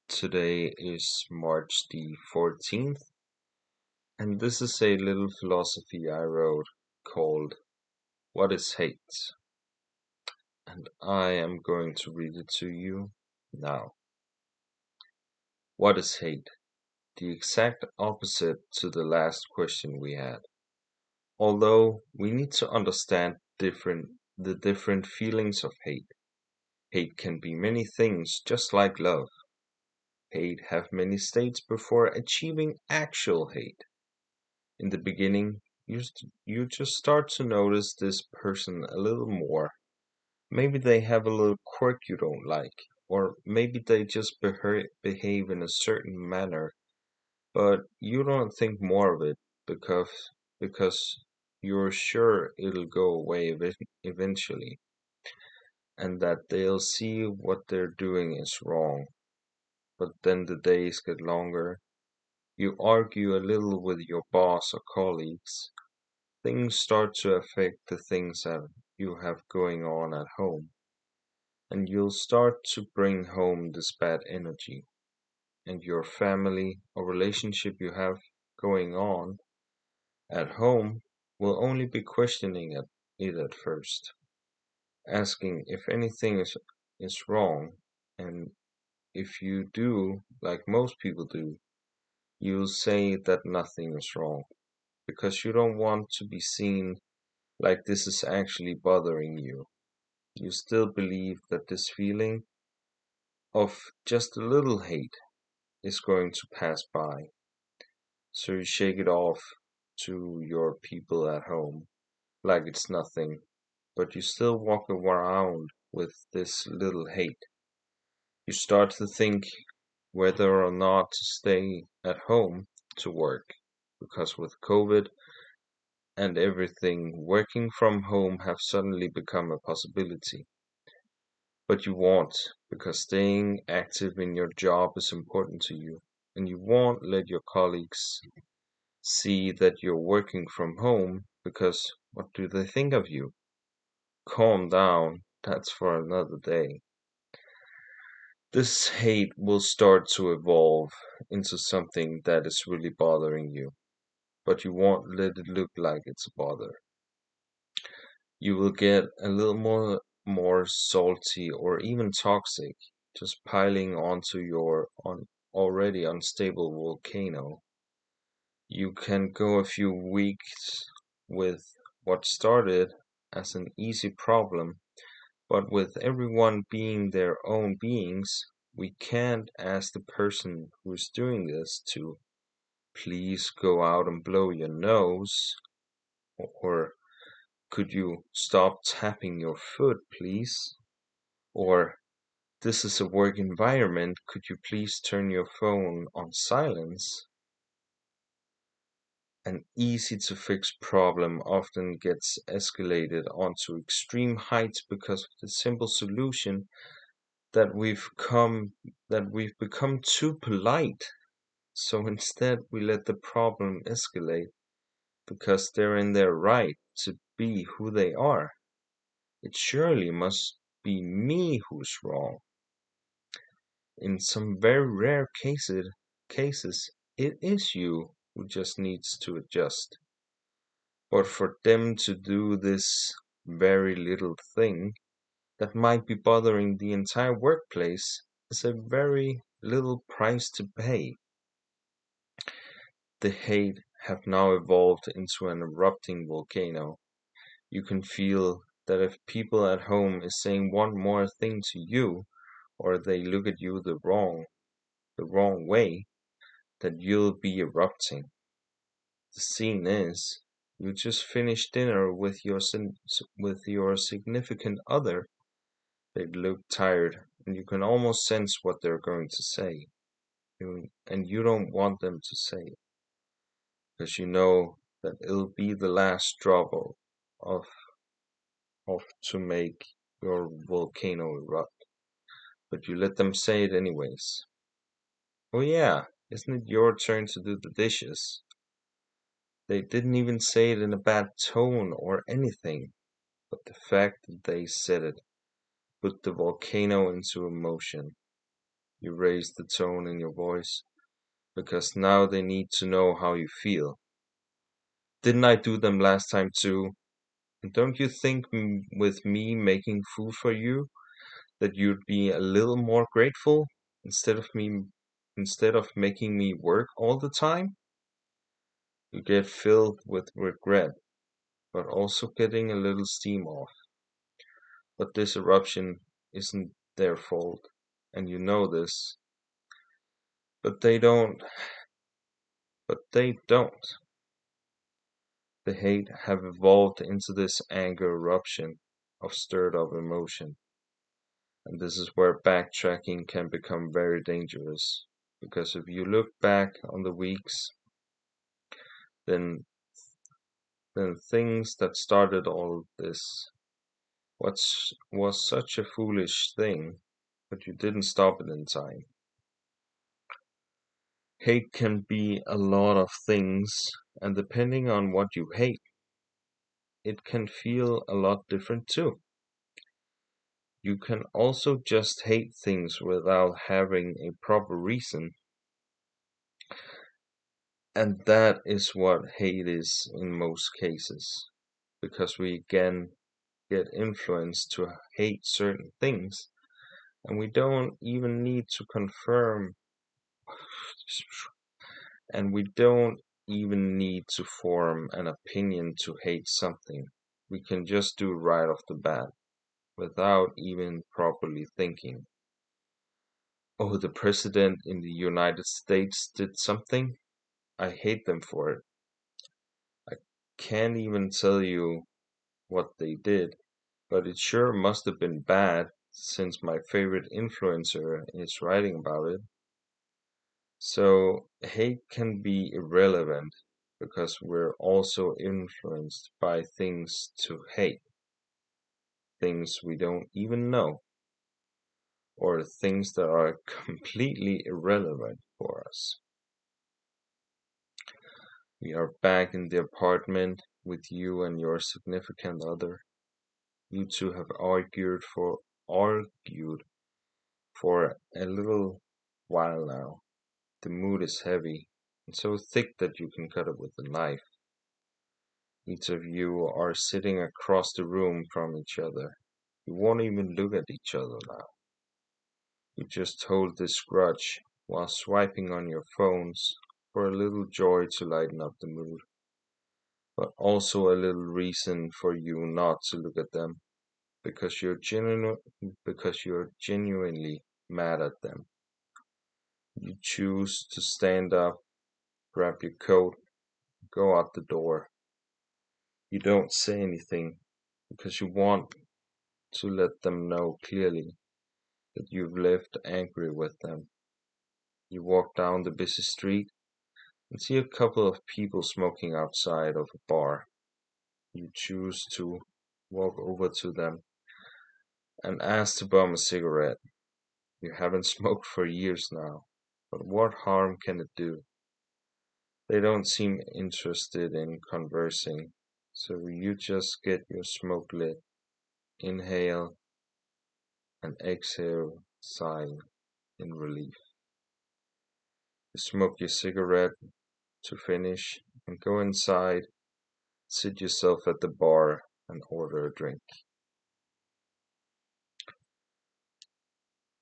Today is March the 14th, and this is a little philosophy I wrote called What is Hate? And I am going to read it to you now. What is hate? The exact opposite to the last question we had. Although we need to understand the different feelings of hate. Hate can be many things just like love. Hate have many states before achieving actual hate. In the beginning, you just start to notice this person a little more. Maybe they have a little quirk you don't like, or maybe they just behave in a certain manner, but you don't think more of it because you're sure it'll go away eventually, and that they'll see what they're doing is wrong. But then the days get longer. You argue a little with your boss or colleagues. Things start to affect the things that you have going on at home, and you'll start to bring home this bad energy, and your family or relationship you have going on at home will only be questioning it at first, asking if anything is wrong, and if you do, like most people do, you'll say that nothing is wrong because you don't want to be seen like this is actually bothering you. You still believe that this feeling of just a little hate is going to pass by. So you shake it off to your people at home like it's nothing, but you still walk around with this little hate. You start to think whether or not to stay at home to work, because with COVID and everything, working from home have suddenly become a possibility. But you won't, because staying active in your job is important to you, and you won't let your colleagues see that you're working from home because what do they think of you? Calm down, that's for another day. This hate will start to evolve into something that is really bothering you, but you won't let it look like it's a bother. You will get a little more salty or even toxic, just piling onto your already unstable volcano. You can go a few weeks with what started as an easy problem, but with everyone being their own beings, we can't ask the person who's doing this to please go out and blow your nose, or could you stop tapping your foot, please? Or this is a work environment, could you please turn your phone on silence? An easy to fix problem often gets escalated onto extreme heights because of the simple solution that we've become too polite. So instead we let the problem escalate because they're in their right to be who they are. It surely must be me who's wrong. In some very rare cases it is you who just needs to adjust. But for them to do this very little thing that might be bothering the entire workplace is a very little price to pay. The hate have now evolved into an erupting volcano. You can feel that if people at home is saying one more thing to you, or they look at you the wrong way, that you'll be erupting. The scene is, you just finished dinner with your significant other. They look tired, and you can almost sense what they're going to say. And you don't want them to say it, because you know that it'll be the last drop of, of to make your volcano erupt. But you let them say it anyways. Oh yeah, isn't it your turn to do the dishes? They didn't even say it in a bad tone or anything, but the fact that they said it put the volcano into motion. You raise the tone in your voice because now they need to know how you feel. Didn't I do them last time too? And don't you think with me making food for you that you'd be a little more grateful instead of making me work all the time? You get filled with regret, but also getting a little steam off. But this eruption isn't their fault, and you know this. But they don't. But they don't. The hate have evolved into this anger eruption of stirred up emotion. And this is where backtracking can become very dangerous. Because if you look back on the weeks, then things that started all this was such a foolish thing, but you didn't stop it in time. Hate can be a lot of things, and depending on what you hate, it can feel a lot different too. You can also just hate things without having a proper reason, and that is what hate is in most cases, because we again get influenced to hate certain things, and we don't even need to confirm, and we don't even need to form an opinion to hate something. We can just do right off the bat without even properly thinking. Oh, the president in the United States did something? I hate them for it. I can't even tell you what they did, but it sure must have been bad since my favorite influencer is writing about it. So hate can be irrelevant because we're also influenced by things to hate, things we don't even know, or things that are completely irrelevant for us. We are back in the apartment with you and your significant other. You two have argued for a little while now. The mood is heavy and so thick that you can cut it with a knife. Each of you are sitting across the room from each other. You won't even look at each other now. You just hold this grudge while swiping on your phones for a little joy to lighten up the mood, but also a little reason for you not to look at them because you're genuinely mad at them. You choose to stand up, grab your coat, go out the door. You don't say anything because you want to let them know clearly that you've left angry with them. You walk down the busy street and see a couple of people smoking outside of a bar. You choose to walk over to them and ask to bum a cigarette. You haven't smoked for years now, but what harm can it do? They don't seem interested in conversing, so you just get your smoke lit, inhale and exhale, sighing in relief. You smoke your cigarette to finish and go inside, sit yourself at the bar and order a drink.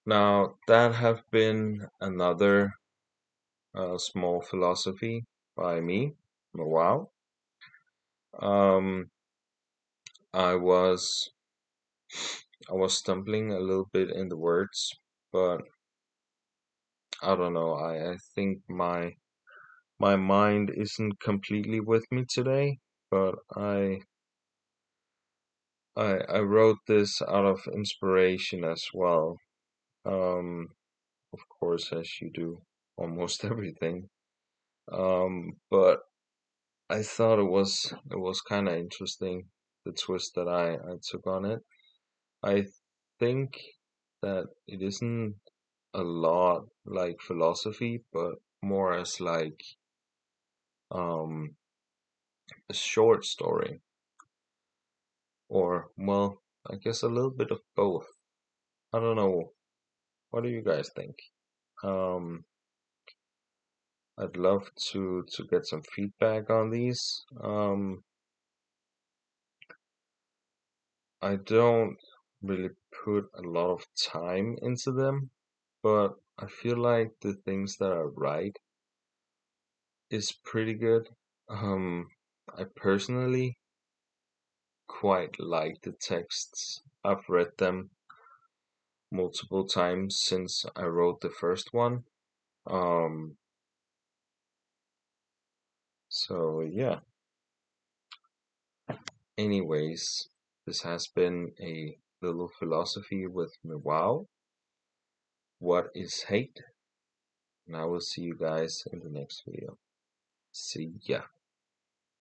Now, that have been another small philosophy by me. Wow. Um, I was I was stumbling a little bit in the words, but I don't know. I think my mind isn't completely with me today, but I wrote this out of inspiration as well. Of course, as you do almost everything. But I thought it was kind of interesting the twist that I took on it. I think that it isn't a lot like philosophy, but more as like um a short story, or well, I guess a little bit of both. I don't know. What do you guys think? I'd love to get some feedback on these. I don't really put a lot of time into them, but I feel like the things that I write is pretty good. I personally quite like the texts. I've read them multiple times since I wrote the first one. Um, so yeah. Anyways, this has been a little philosophy with me. Wow. What is hate? And I will see you guys in the next video. See ya.